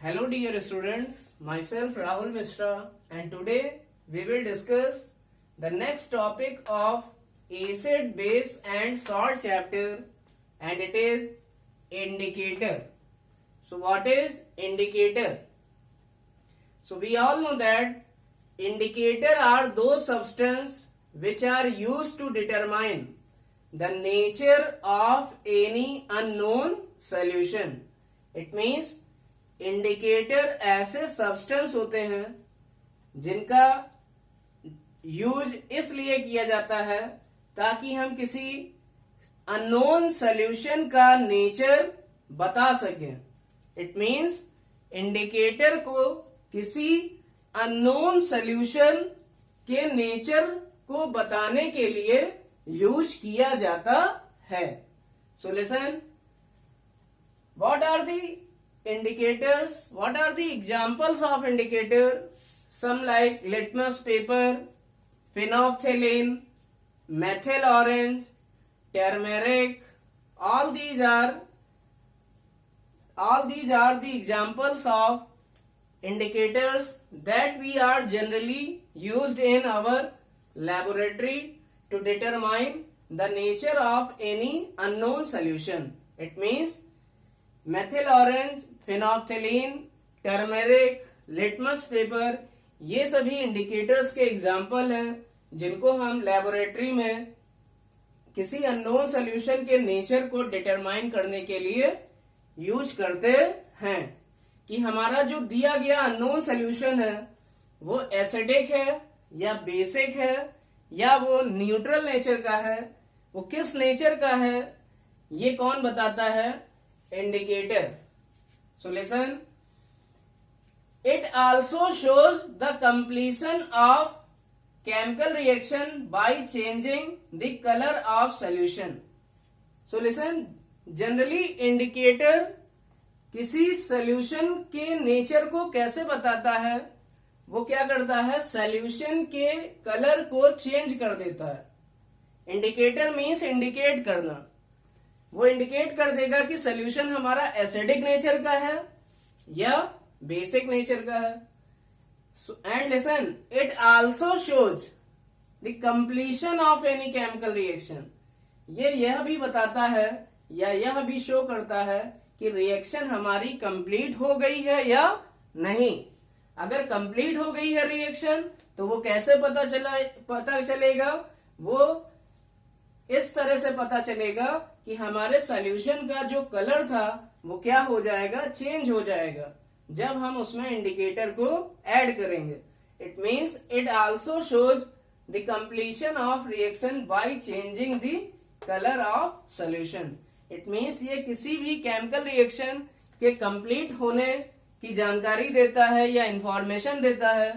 Hello dear students, myself Rahul Mishra and today we will discuss the next topic of acid, base and salt chapter and it is indicator. So what is indicator? So we all know that indicator are those substances which are used to determine the nature of any unknown solution. It means indicator ऐसे substance होते हैं जिनका use इसलिए किया जाता है ताकि हम किसी अननोन सॉल्यूशन का नेचर बता सकें. इट मींस इंडिकेटर को किसी अननोन सॉल्यूशन के नेचर को बताने के लिए यूज किया जाता है. So listen, what are the indicators? What are the examples of indicator? Some like litmus paper, phenolphthalein, methyl orange, turmeric. All these are the examples of indicators that we are generally used in our laboratory to determine the nature of any unknown solution. It means methyl orange, phenolphthalein, turmeric, litmus paper, ये सभी indicators के example हैं जिनको हम laboratory में किसी unknown solution के nature को डिटरमाइन करने के लिए यूज करते हैं कि हमारा जो दिया गया अननोन सॉल्यूशन है वो एसिडिक है या बेसिक है या वो न्यूट्रल नेचर का है, वो किस नेचर का है, ये कौन बताता है? Indicator. So listen, it also shows the completion of chemical reaction by changing the color of solution. So listen, generally indicator किसी solution के nature को कैसे बताता है? वो क्या करता है? solution के color को change कर देता है. Indicator means indicate करना. वो इंडिकेट कर देगा कि सॉल्यूशन हमारा एसिडिक नेचर का है या बेसिक नेचर का है. And listen, it also shows the completion of any chemical reaction. ये यह भी बताता है या यह भी शो करता है कि रिएक्शन हमारी कंप्लीट हो गई है या नहीं. अगर कंप्लीट हो गई है रिएक्शन तो वो कैसे पता चलेगा? वो इस तरह से पता चलेगा कि हमारे सॉल्यूशन का जो कलर था वो क्या हो जाएगा? चेंज हो जाएगा जब हम उसमें इंडिकेटर को ऐड करेंगे. It means it also shows the completion of reaction by changing the colour of solution. It means ये किसी भी केमिकल रिएक्शन के कंप्लीट होने की जानकारी देता है या इंफॉर्मेशन देता है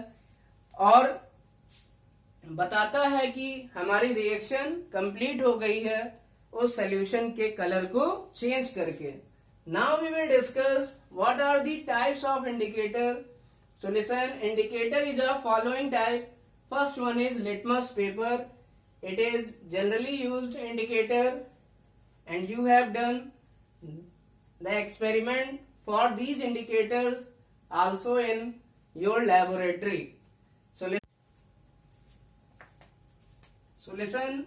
और बताता है कि हमारी रिएक्शन कंप्लीट हो गई है उस सॉल्यूशन के कलर को चेंज करके. Now we will discuss what are the types of indicator. So listen, indicator is of following type. First one is litmus paper. It is generally used indicator and you have done the experiment for these indicators also in your laboratory. So listen,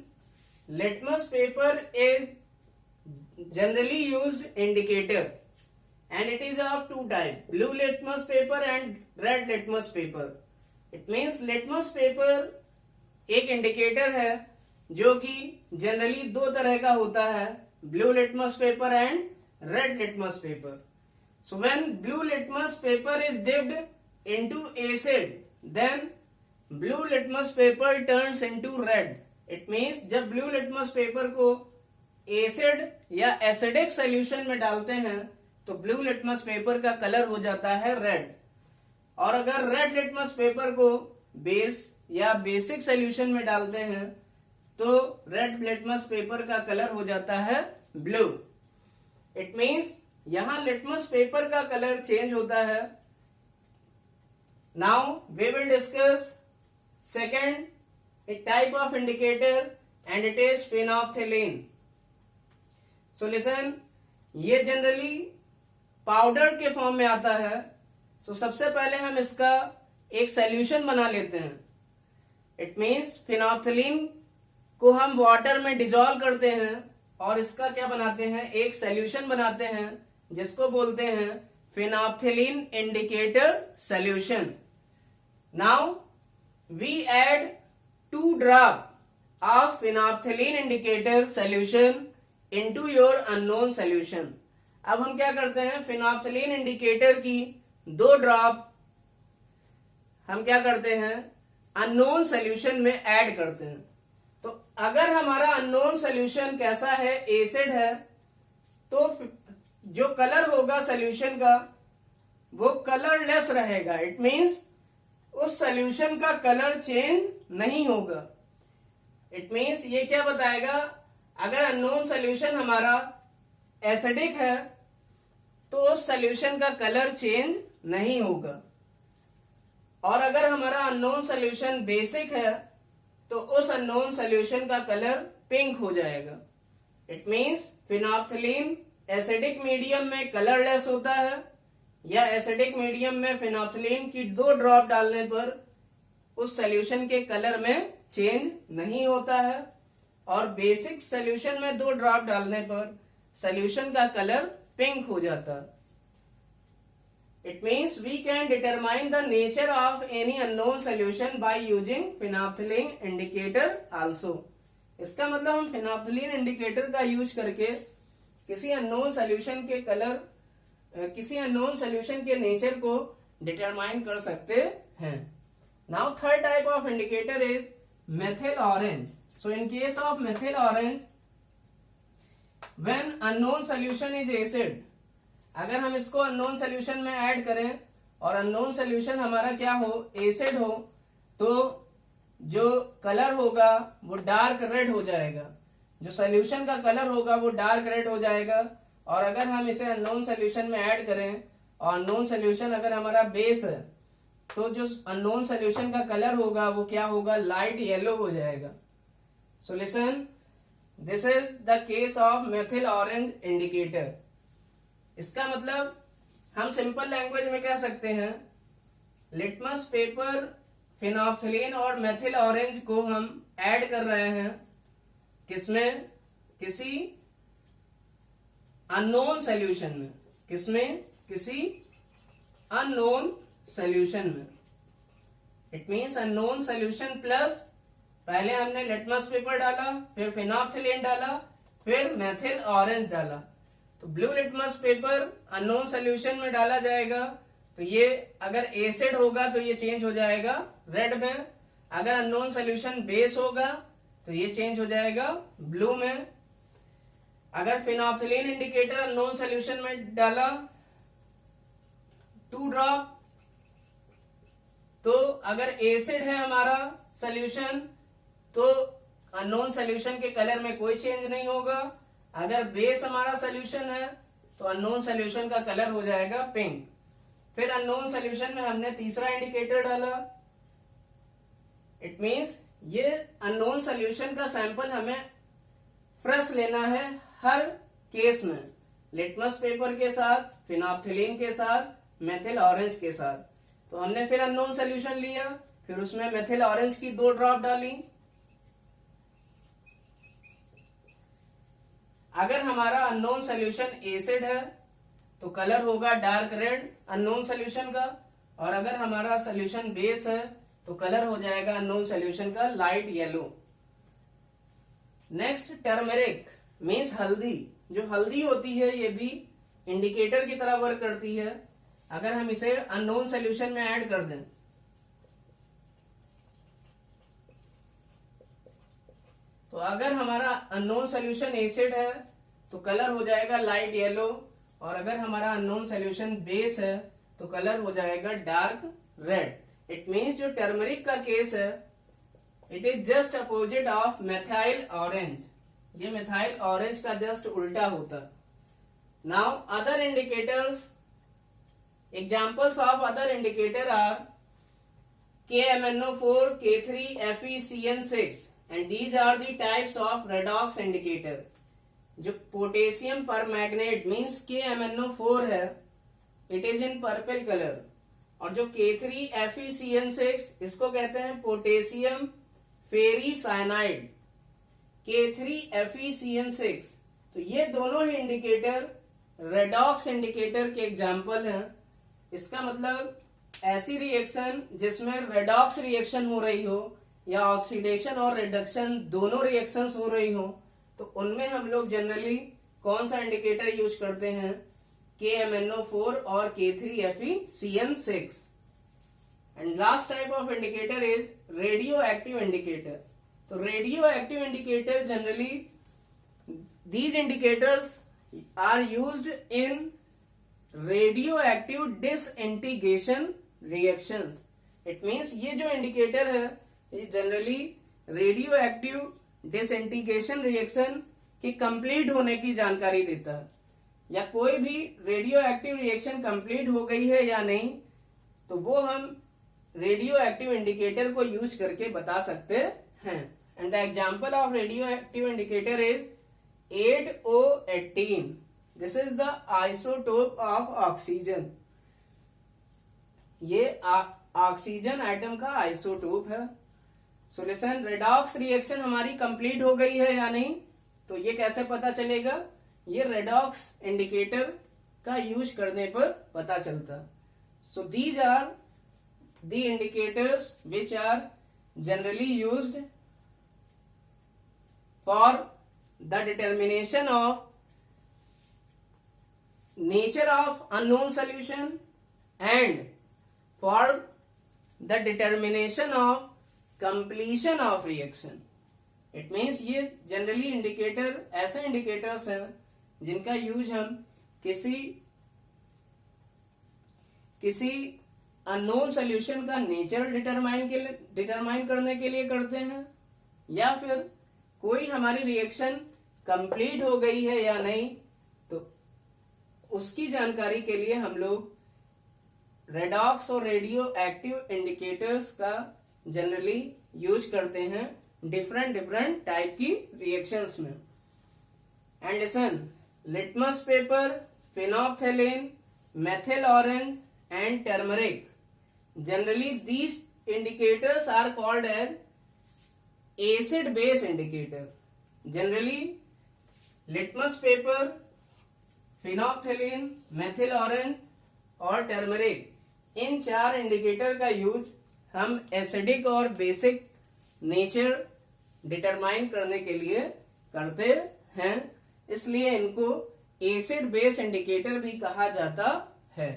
litmus paper is generally used indicator and it is of two types, blue litmus paper and red litmus paper. It means litmus paper एक indicator है जो कि generally दो तरह का होता है, blue litmus paper and red litmus paper. So when blue litmus paper is dipped into acid, then blue litmus paper turns into red. It means जब ब्लू लिटमस पेपर को एसिड या एसिडिक सॉल्यूशन में डालते हैं तो blue litmus paper का colour हो जाता है रेड. और अगर रेड लिटमस पेपर को बेस या बेसिक सॉल्यूशन में डालते हैं तो रेड लिटमस पेपर का कलर हो जाता है ब्लू. इट मीन्स यहां लिटमस पेपर का कलर चेंज होता है. Now we will discuss second a type of indicator and it is phenolphthalein. So listen, ये जनरली पाउडर के फॉर्म में आता है तो सबसे पहले हम इसका एक सॉल्यूशन बना लेते हैं. इट मीन्स फिनोप्थिलीन को हम वाटर में डिजोल्व करते हैं और इसका क्या बनाते हैं, एक सॉल्यूशन बनाते हैं जिसको बोलते हैं phenolphthalein indicator solution. Now we add 2 drop of phenolphthalein indicator solution into your unknown solution. अब हम क्या करते हैं, फिनोप्थिलीन इंडिकेटर की 2 ड्रॉप हम क्या करते हैं, अननोन सॉल्यूशन में ऐड करते हैं. तो अगर हमारा अननोन सॉल्यूशन कैसा है, एसिड है, तो जो कलर होगा सॉल्यूशन का वो कलरलेस रहेगा. इट मीन्स उस सॉल्यूशन का कलर चेंज नहीं होगा. इट मीन्स ये क्या बताएगा, अगर अननोन सॉल्यूशन हमारा एसिडिक है तो उस सॉल्यूशन का कलर चेंज नहीं होगा, और अगर हमारा अननोन सॉल्यूशन बेसिक है तो उस अननोन सॉल्यूशन का कलर पिंक हो जाएगा. It means phenolphthalein acidic medium में कलरलेस होता है, या एसिडिक मीडियम में फिनोप्थिलीन की 2 ड्रॉप डालने पर उस सॉल्यूशन के कलर में चेंज नहीं होता है, और बेसिक सॉल्यूशन में 2 ड्रॉप डालने पर सॉल्यूशन का कलर पिंक हो जाता है. It means we can determine the nature of any unknown solution by using phenolphthalein indicator also. इसका मतलब हम फिनोप्थिलीन इंडिकेटर का यूज करके किसी अननोन सॉल्यूशन के कलर, किसी अननोन सॉल्यूशन के नेचर को डिटरमाइन कर सकते हैं. Now third type of indicator is methyl orange. So in case of methyl orange, when unknown solution is acid, अगर हम इसको unknown solution में ऐड करें और unknown solution हमारा क्या हो, एसिड हो, तो जो कलर होगा वो डार्क रेड हो जाएगा. जो सोल्यूशन का कलर होगा वो डार्क रेड हो जाएगा. और अगर हम इसे अननोन सोल्यूशन में ऐड करें और अननोन सोल्यूशन अगर हमारा बेस है तो जो अननोन सोल्यूशन का कलर होगा वो क्या होगा, लाइट येलो हो जाएगा. So listen, this is the case of methyl orange indicator. इसका मतलब हम सिंपल लैंग्वेज में कह सकते हैं, लिटमस पेपर, फिनोप्थिलीन और मेथिल ऑरेंज को हम ऐड कर रहे हैं किसमें, किसी अननोन सोल्यूशन में. किसमें, किसी अननोन सोल्यूशन में. It means unknown solution plus पहले हमने लिटमस पेपर डाला, फिर फिनोप्थिलीन डाला, फिर मेथिल ऑरेंज डाला. तो blue litmus paper unknown solution में डाला जाएगा तो ये अगर एसिड होगा तो ये चेंज हो जाएगा रेड में. अगर अननोन सोल्यूशन बेस होगा तो ये चेंज हो जाएगा ब्लू में. अगर फिनोप्थिलीन इंडिकेटर अननोन सोल्यूशन में डाला 2 ड्रॉप, तो अगर एसिड है हमारा सोल्यूशन तो अननोन सोल्यूशन के कलर में कोई चेंज नहीं होगा. अगर बेस हमारा सोल्यूशन है तो अननोन सोल्यूशन का कलर हो जाएगा पिंक. फिर अननोन सोल्यूशन में हमने तीसरा इंडिकेटर डाला. इट मीन्स ये अननोन सोल्यूशन का सैंपल हमें फ्रेश लेना है हर केस में, लिटमस पेपर के साथ, फिनोप्थिलीन के साथ, मेथिल ऑरेंज के साथ. तो हमने फिर अननोन सोल्यूशन लिया, फिर उसमें मेथिल ऑरेंज की 2 ड्रॉप डाली. अगर हमारा अननोन सोल्यूशन एसिड है तो कलर होगा डार्क रेड अननोन सोल्यूशन का, और अगर हमारा सोल्यूशन बेस है तो कलर हो जाएगा अननोन सोल्यूशन का light yellow. Next turmeric means हल्दी. जो हल्दी होती है ये भी इंडिकेटर की तरह वर्क करती है. अगर हम इसे अननोन सोल्यूशन में ऐड कर दें तो अगर हमारा अननोन सोल्यूशन एसिड है तो कलर हो जाएगा लाइट येलो, और अगर हमारा अननोन सोल्यूशन बेस है तो कलर हो जाएगा डार्क रेड. इट मीन्स जो टर्मरिक का केस है it is just opposite of methyl orange. ये मेथाइल ऑरेंज का जस्ट उल्टा होता. Now other indicators, examples of other indicator are KMnO4, K3, FeCN6 and these are the types of redox indicator. जो potassium परमैग्नेट means KMnO4 है, it is in purple colour. और जो K3FeCN6 इसको कहते हैं पोटेशियम फेरीसाइनाइड, K3FeCN6। तो ये दोनों ही इंडिकेटर रेडॉक्स इंडिकेटर के एग्जाम्पल हैं। इसका मतलब ऐसी रिएक्शन जिसमें रेडॉक्स रिएक्शन हो रही हो या ऑक्सीडेशन और रिडक्शन दोनों रिएक्शंस हो रही हो, तो उनमें हम लोग जनरली कौन सा इंडिकेटर यूज करते हैं, KMnO4 और K3FeCN6। And last type of indicator is radioactive indicator. तो radioactive indicator generally these indicators are used in radioactive disintegration reactions. It means ये जो इंडिकेटर है ये generally radio active disintegration reaction के complete होने की जानकारी देता है, या कोई भी रेडियो एक्टिव रिएक्शन कंप्लीट हो गई है या नहीं, तो वो हम रेडियो एक्टिव इंडिकेटर को यूज करके बता सकते हैं। And the example of radio active indicator is 8O18. This is the isotope of oxygen. ये ऑक्सीजन एटम का आइसोटोप है। सोल्यूशन रेडॉक्स रिएक्शन हमारी कंप्लीट हो गई है या नहीं, तो ये कैसे पता चलेगा, ये रेडॉक्स इंडिकेटर का यूज करने पर पता चलता। So these are the indicators which are generally used for the determination of nature of unknown solution and for the determination of completion of reaction. It means ये generally indicator ऐसे indicators हैं जिनका use हम किसी unknown solution का nature determine करने के लिए करते हैं, या फिर कोई हमारी रिएक्शन कंप्लीट हो गई है या नहीं, तो उसकी जानकारी के लिए हम लोग रेडॉक्स और रेडियो एक्टिव इंडिकेटर्स का जनरली यूज करते हैं डिफरेंट टाइप की रिएक्शंस में। And listen, litmus paper, phenolphthalein, methyl orange and turmeric, generally these indicators are called as acid base indicator. Generally litmus paper, phenolphthalein, methyl orange और turmeric, इन 4 indicator का use हम acidic और basic nature determine करने के लिए करते हैं, इसलिए इनको एसिड बेस इंडिकेटर भी कहा जाता है।